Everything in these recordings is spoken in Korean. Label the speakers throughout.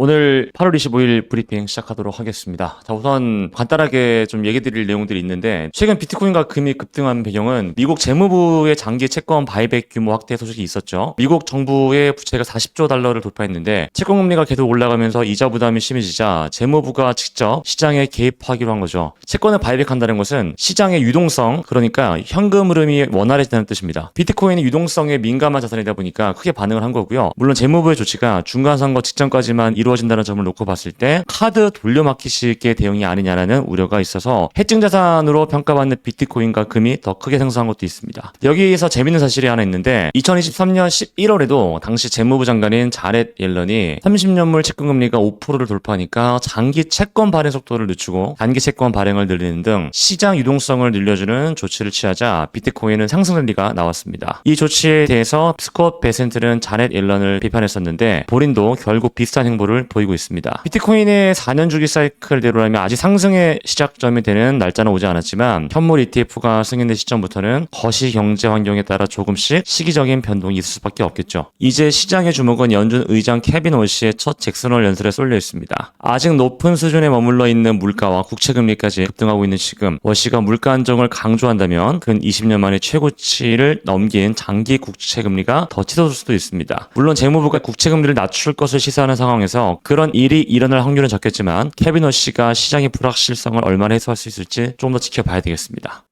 Speaker 1: 오늘 8월 25일 브리핑 시작하도록 하겠습니다. 자, 우선 간단하게 좀 얘기 드릴 내용들이 있는데, 최근 비트코인과 금이 급등한 배경은 미국 재무부의 장기 채권 바이백 규모 확대 소식이 있었죠. 미국 정부의 부채가 40조 달러를 돌파했는데 채권 금리가 계속 올라가면서 이자 부담이 심해지자 재무부가 직접 시장에 개입하기로 한 거죠. 채권을 바이백한다는 것은 시장의 유동성, 그러니까 현금 흐름이 원활해진다는 뜻입니다. 비트코인이 유동성에 민감한 자산이다 보니까 크게 반응을 한 거고요. 물론 재무부의 조치가 중간 선거 직전까지만 이루어진다는 점을 놓고 봤을 때 카드 돌려막기식의 대응이 아니냐라는 우려가 있어서 해증 자산으로 평가받는 비트코인과 금이 더 크게 상승한 것도 있습니다. 여기에서 재밌는 사실이 하나 있는데 2023년 11월에도 당시 재무부 장관인 자렛 옐런이 30년물 채권 금리가 5%를 돌파하니까 장기 채권 발행 속도를 늦추고 단기 채권 발행을 늘리는 등 시장 유동성을 늘려주는 조치를 취하자 비트코인은 상승 랠리가 나왔습니다. 이 조치에 대해서 스콧 베센트는 자렛 옐런을 비판했었는데 본인도 결국 비슷한 행보를 보이고 있습니다. 비트코인의 4년 주기 사이클대로라면 아직 상승의 시작점이 되는 날짜는 오지 않았지만 현물 ETF가 승인된 시점부터는 거시 경제 환경에 따라 조금씩 시기적인 변동이 있을 수밖에 없겠죠. 이제 시장의 주목은 연준 의장 케빈 워시의 첫 잭슨홀 연설에 쏠려 있습니다. 아직 높은 수준에 머물러 있는 물가와 국채금리까지 급등하고 있는 지금 워시가 물가 안정을 강조한다면 근 20년 만에 최고치를 넘긴 장기 국채금리가 더 치솟을 수도 있습니다. 물론 재무부가 국채금리를 낮출 것을 시사하는 상황에서 그런 일이 일어날 확률은 적겠지만 케빈 워시가 시장의 불확실성을 얼마나 해소할 수 있을지 좀 더 지켜봐야 되겠습니다.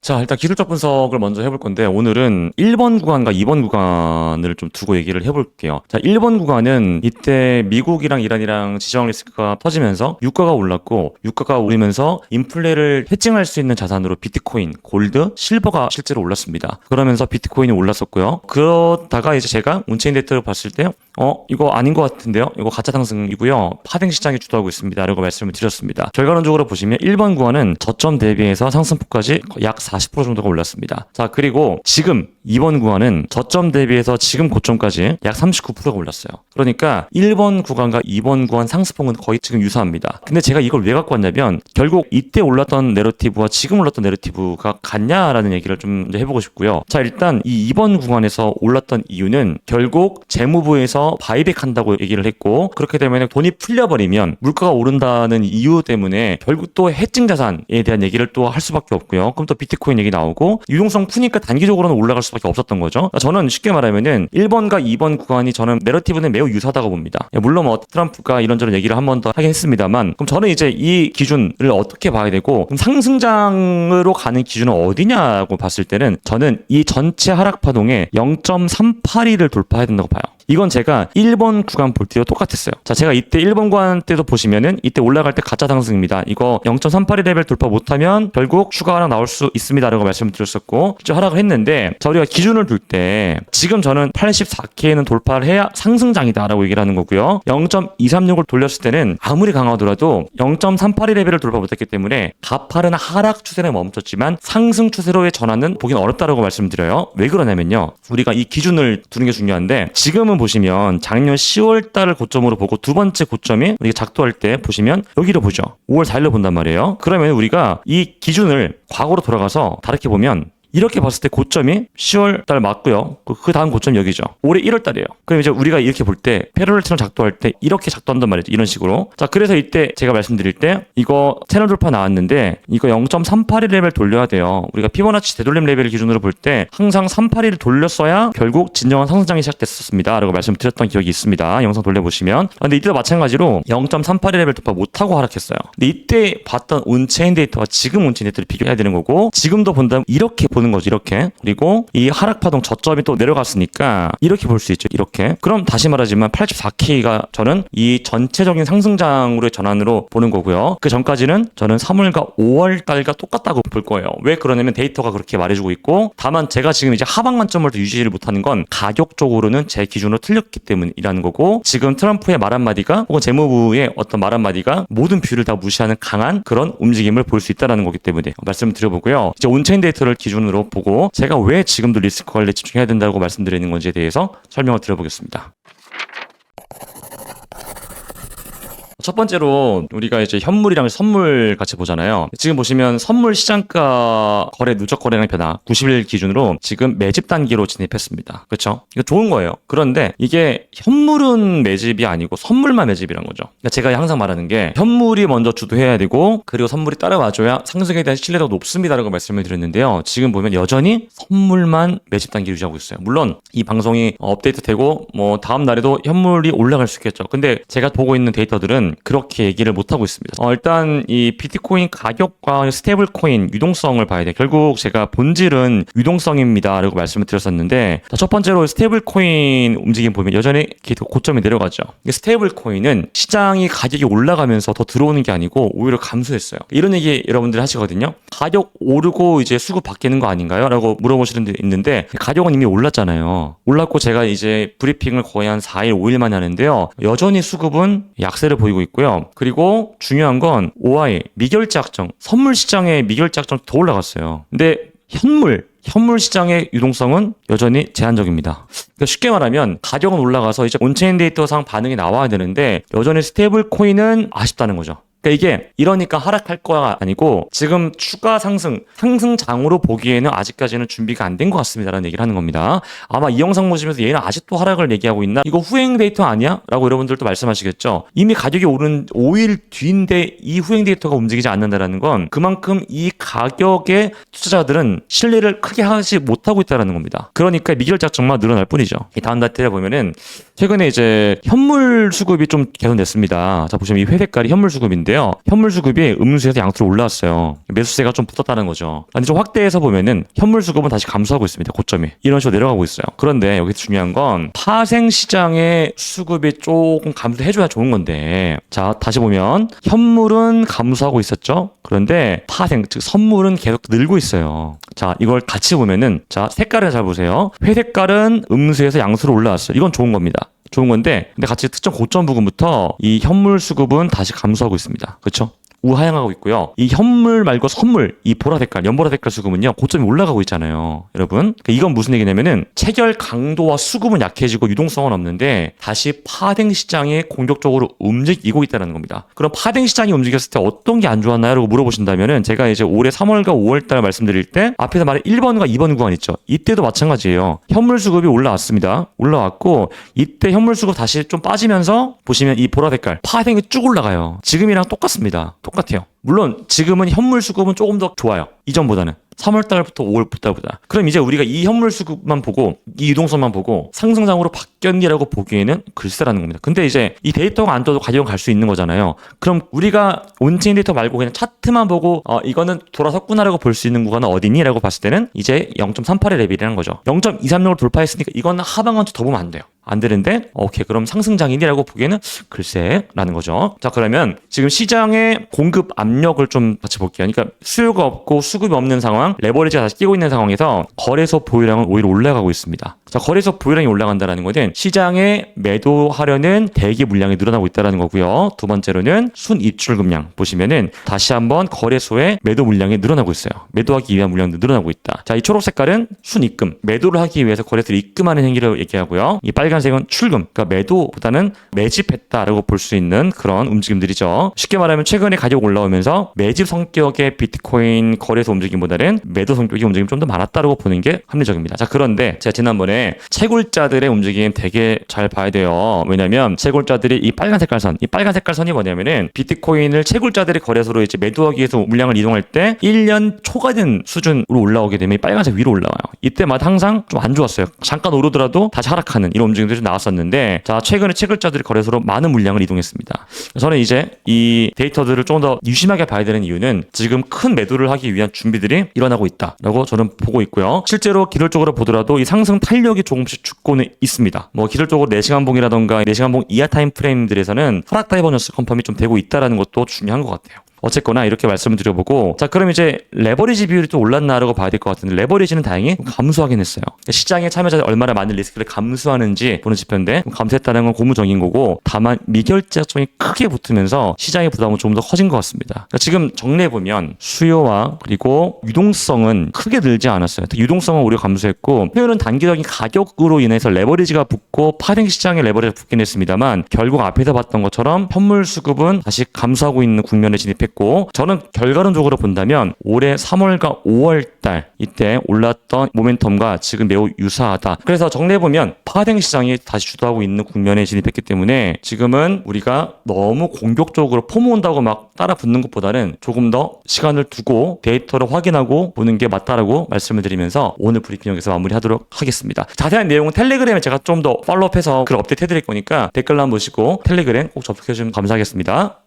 Speaker 1: 자, 일단 기술적 분석을 먼저 해볼 건데 오늘은 1번 구간과 2번 구간을 좀 두고 얘기를 해볼게요. 자, 1번 구간은 이때 미국이랑 이란이랑 지정 리스크가 터지면서 유가가 올랐고 유가가 오르면서 인플레를 해칭할 수 있는 자산으로 비트코인, 골드, 실버가 실제로 올랐습니다. 그러면서 비트코인이 올랐었고요. 그러다가 이제 제가 온체인 데이터를 봤을 때 이거 아닌 것 같은데요? 이거 가짜 상승이고요. 파생 시장이 주도하고 있습니다. 라고 말씀을 드렸습니다. 결과론적으로 보시면 1번 구간은 저점 대비해서 상승폭까지 약 40% 정도가 올랐습니다. 자, 그리고 지금 2번 구간은 저점 대비해서 지금 고점까지 약 39%가 올랐어요. 그러니까 1번 구간과 2번 구간 상승폭은 거의 지금 유사합니다. 근데 제가 이걸 왜 갖고 왔냐면 결국 이때 올랐던 내러티브와 지금 올랐던 내러티브가 같냐라는 얘기를 좀 해보고 싶고요. 자, 일단 이 2번 구간에서 올랐던 이유는 결국 재무부에서 바이백한다고 얘기를 했고 그렇게 되면 돈이 풀려버리면 물가가 오른다는 이유 때문에 결국 또 해증 자산에 대한 얘기를 또 할 수밖에 없고요. 그럼 또 비트코인 얘기 나오고 유동성 푸니까 단기적으로는 올라갈 수밖에 없었던 거죠. 저는 쉽게 말하면은 1번과 2번 구간이 저는 내러티브는 매우 유사하다고 봅니다. 물론 트럼프가 이런저런 얘기를 한 번 더 하긴 했습니다만 그럼 저는 이제 이 기준을 어떻게 봐야 되고 그럼 상승장으로 가는 기준은 어디냐고 봤을 때는 저는 이 전체 하락 파동에 0.382를 돌파해야 된다고 봐요. 이건 제가 1번 구간 볼 때도 똑같았어요. 자, 제가 이때 1번 구간 때도 보시면은 이때 올라갈 때 가짜 상승입니다. 이거 0.382 레벨 돌파 못하면 결국 추가 하락 나올 수 있습니다. 라고 말씀을 드렸었고 실제 하락을 했는데 저희가 기준을 둘 때 지금 저는 84K는 돌파를 해야 상승장이다 라고 얘기를 하는 거고요. 0.236을 돌렸을 때는 아무리 강하더라도 0.382 레벨을 돌파 못했기 때문에 가파른 하락 추세는 멈췄지만 상승 추세로의 전환은 보기는 어렵다라고 말씀드려요. 왜 그러냐면요. 우리가 이 기준을 두는 게 중요한데 지금은 보시면 작년 10월 달을 고점으로 보고 두 번째 고점이 이게 작도할 때 보시면 여기를 보죠. 5월 4일로 본단 말이에요. 그러면 우리가 이 기준을 과거로 돌아가서 다르게 보면 이렇게 봤을 때 고점이 10월 달 맞고요. 그 다음 고점이 여기죠. 올해 1월 달이에요. 그럼 이제 우리가 이렇게 볼 때 패러렐처럼 작도할 때 이렇게 작도한단 말이죠. 이런 식으로. 자, 그래서 이때 제가 말씀드릴 때 이거 채널 돌파 나왔는데 이거 0.382 레벨 돌려야 돼요. 우리가 피보나치 되돌림 레벨 기준으로 볼 때 항상 382를 돌렸어야 결국 진정한 상승장이 시작됐었습니다. 라고 말씀드렸던 기억이 있습니다. 영상 돌려보시면. 근데 이때도 마찬가지로 0.382 레벨 돌파 못하고 하락했어요. 근데 이때 봤던 온체인 데이터와 지금 온체인 데이터를 비교해야 되는 거고 지금도 본다면 이렇게 보는 거죠. 이렇게. 그리고 이 하락 파동 저점이 또 내려갔으니까 이렇게 볼 수 있죠. 이렇게. 그럼 다시 말하지만 84K가 저는 이 전체적인 상승장으로의 전환으로 보는 거고요. 그 전까지는 저는 3월과 5월 달과 똑같다고 볼 거예요. 왜 그러냐면 데이터가 그렇게 말해주고 있고 다만 제가 지금 이제 하방 관점을 더 유지를 못하는 건 가격적으로는 제 기준으로 틀렸기 때문이라는 거고 지금 트럼프의 말 한마디가 혹은 재무부의 어떤 말 한마디가 모든 뷰를 다 무시하는 강한 그런 움직임을 볼 수 있다는 거기 때문에 말씀을 드려보고요. 이제 온체인 데이터를 기준으로 보고 제가 왜 지금도 리스크 관리에 집중해야 된다고 말씀드리는 건지에 대해서 설명을 드려보겠습니다. 첫 번째로 우리가 이제 현물이랑 선물 같이 보잖아요. 지금 보시면 선물 시장가 거래 누적 거래량 변화 90일 기준으로 지금 매집 단계로 진입했습니다. 그렇죠? 이거 좋은 거예요. 그런데 이게 현물은 매집이 아니고 선물만 매집이란 거죠. 그러니까 제가 항상 말하는 게 현물이 먼저 주도해야 되고 그리고 선물이 따라와줘야 상승에 대한 신뢰도가 높습니다라고 말씀을 드렸는데요. 지금 보면 여전히 선물만 매집 단계 유지하고 있어요. 물론 이 방송이 업데이트 되고 뭐 다음 날에도 현물이 올라갈 수 있겠죠. 근데 제가 보고 있는 데이터들은 그렇게 얘기를 못하고 있습니다. 일단 이 비트코인 가격과 스테이블 코인 유동성을 봐야 돼요. 결국 제가 본질은 유동성입니다 라고 말씀을 드렸었는데, 첫 번째로 스테이블 코인 움직임 보면 여전히 계속 고점이 내려가죠. 스테이블 코인은 시장이 가격이 올라가면서 더 들어오는 게 아니고 오히려 감소했어요. 이런 얘기 여러분들 하시거든요. 가격 오르고 이제 수급 바뀌는 거 아닌가요? 라고 물어보시는 분 있는데, 가격은 이미 올랐잖아요. 올랐고 제가 이제 브리핑을 거의 한 4일, 5일 만에 하는데요. 여전히 수급은 약세를 보이고 있고요. 그리고 중요한 건 OI, 미결제 확정, 선물 시장의 미결제 확정 더 올라갔어요. 근데 현물 시장의 유동성은 여전히 제한적입니다. 그러니까 쉽게 말하면 가격은 올라가서 이제 온체인 데이터상 반응이 나와야 되는데 여전히 스테이블 코인은 아쉽다는 거죠. 그러니까 이게 이러니까 하락할 거가 아니고 지금 추가 상승장으로 보기에는 아직까지는 준비가 안 된 것 같습니다라는 얘기를 하는 겁니다. 아마 이 영상 보시면서 얘는 아직도 하락을 얘기하고 있나? 이거 후행 데이터 아니야? 라고 여러분들도 말씀하시겠죠. 이미 가격이 오른 5일 뒤인데 이 후행 데이터가 움직이지 않는다는 건 그만큼 이 가격에 투자자들은 신뢰를 크게 하지 못하고 있다는 겁니다. 그러니까 미결작정만 늘어날 뿐이죠. 이 다음 데이터를 보면은 최근에 이제 현물 수급이 좀 개선됐습니다. 자, 보시면 이 회색깔이 현물 수급인데 현물 수급이 음수에서 양수로 올라왔어요. 매수세가 좀 붙었다는 거죠. 근데 좀 확대해서 보면은 현물 수급은 다시 감소하고 있습니다. 고점이. 이런 식으로 내려가고 있어요. 그런데 여기서 중요한 건 파생 시장의 수급이 조금 감소해줘야 좋은 건데, 자, 다시 보면 현물은 감소하고 있었죠. 그런데 파생, 즉 선물은 계속 늘고 있어요. 자, 이걸 같이 보면은, 자, 색깔을 잘 보세요. 회색깔은 음수에서 양수로 올라왔어요. 이건 좋은 겁니다. 좋은 건데, 근데 같이 특정 고점 부근부터 이 현물 수급은 다시 감소하고 있습니다. 그렇죠? 우하향하고 있고요. 이 현물 말고 선물, 이 보라 색깔, 연보라 색깔 수급은요, 고점이 올라가고 있잖아요. 여러분. 그러니까 이건 무슨 얘기냐면은 체결 강도와 수급은 약해지고 유동성은 없는데 다시 파생 시장에 공격적으로 움직이고 있다는 겁니다. 그럼 파생 시장이 움직였을 때 어떤 게 안 좋았나요? 라고 물어보신다면은 제가 이제 올해 3월과 5월달 말씀드릴 때 앞에서 말한 1번과 2번 구간 있죠. 이때도 마찬가지예요. 현물 수급이 올라왔습니다. 올라왔고 이때 현물 수급 다시 좀 빠지면서 보시면 이 보라 색깔 파생이 쭉 올라가요. 지금이랑 똑같습니다. 똑같아요. 물론 지금은 현물 수급은 조금 더 좋아요. 이전보다는. 3월달부터 5월달보다. 그럼 이제 우리가 이 현물 수급만 보고 이 유동성만 보고 상승장으로 바뀌었니라고 보기에는 글쎄라는 겁니다. 근데 이제 이 데이터가 안 떠도 가격은 갈 수 있는 거잖아요. 그럼 우리가 온체인 데이터 말고 그냥 차트만 보고 이거는 돌아섰구나라고 볼 수 있는 구간은 어디니라고 봤을 때는 이제 0.38의 레벨이라는 거죠. 0.236을 돌파했으니까 이건 하방 한 주 더 보면 안 돼요. 안 되는데 오케이 그럼 상승장이니라고 보기에는 글쎄라는 거죠. 자, 그러면 지금 시장의 공급 압력을 좀 같이 볼게요. 그러니까 수요가 없고 수급이 없는 상황, 레버리지가 다시 끼고 있는 상황에서 거래소 보유량은 오히려 올라가고 있습니다. 자, 거래소 보유량이 올라간다는 것은 시장에 매도하려는 대기 물량이 늘어나고 있다는 거고요. 두 번째로는 순입출금량 보시면은 다시 한번 거래소의 매도 물량이 늘어나고 있어요. 매도하기 위한 물량도 늘어나고 있다. 자, 이 초록 색깔은 순입금, 매도를 하기 위해서 거래소를 입금하는 행위를 얘기하고요. 이 빨간색은 출금, 그러니까 매도보다는 매집했다라고 볼 수 있는 그런 움직임들이죠. 쉽게 말하면 최근에 가격 올라오면서 매집 성격의 비트코인 거래소 움직임보다는 매도 성격의 움직임이 좀 더 많았다라고 보는 게 합리적입니다. 자, 그런데 제가 지난번에 채굴자들의 움직임 되게 잘 봐야 돼요. 왜냐면 채굴자들이 이 빨간 색깔 선이 뭐냐면은 비트코인을 채굴자들의 거래소로 이제 매도하기 위해서 물량을 이동할 때 1년 초과된 수준으로 올라오게 되면 이 빨간색 위로 올라와요. 이때마다 항상 좀 안 좋았어요. 잠깐 오르더라도 다시 하락하는 이런 움직임들이 나왔었는데, 자, 최근에 채굴자들이 거래소로 많은 물량을 이동했습니다. 저는 이제 이 데이터들을 좀 더 유심하게 봐야 되는 이유는 지금 큰 매도를 하기 위한 준비들이 일어나고 있다라고 저는 보고 있고요. 실제로 기술적으로 보더라도 이 상승 탄력이 조금씩 죽고는 있습니다. 뭐 기술적으로 4시간 봉이라던가 4시간 봉 이하 타임 프레임들에서는 하락 다이버전스 컨펌이 좀 되고 있다라는 것도 중요한 것 같아요. 어쨌거나 이렇게 말씀을 드려보고, 자 그럼 이제 레버리지 비율이 또 올랐나라고 봐야 될 것 같은데, 레버리지는 다행히 감소하긴 했어요. 시장의 참여자들이 얼마나 많은 리스크를 감수하는지 보는 지표인데, 감소했다는 건 고무적인 거고, 다만 미결제약성이 크게 붙으면서 시장의 부담은 좀 더 커진 것 같습니다. 그러니까 지금 정리해보면 수요와 그리고 유동성은 크게 늘지 않았어요. 유동성은 오히려 감소했고, 수요는 단기적인 가격으로 인해서 레버리지가 붙고 파생 시장에 레버리지가 붙긴 했습니다만, 결국 앞에서 봤던 것처럼 현물 수급은 다시 감소하고 있는 국면에 진입했고, 저는 결과론적으로 본다면 올해 3월과 5월달 이때 올랐던 모멘텀과 지금 매우 유사하다. 그래서 정리해보면 파생 시장이 다시 주도하고 있는 국면에 진입했기 때문에 지금은 우리가 너무 공격적으로 포모 온다고 막 따라 붙는 것보다는 조금 더 시간을 두고 데이터를 확인하고 보는 게 맞다라고 말씀을 드리면서 오늘 브리핑 여기서 마무리하도록 하겠습니다. 자세한 내용은 텔레그램에 제가 좀 더 팔로우업해서 글 업데이트 해드릴 거니까 댓글로 한번 보시고 텔레그램 꼭 접속해 주시면 감사하겠습니다.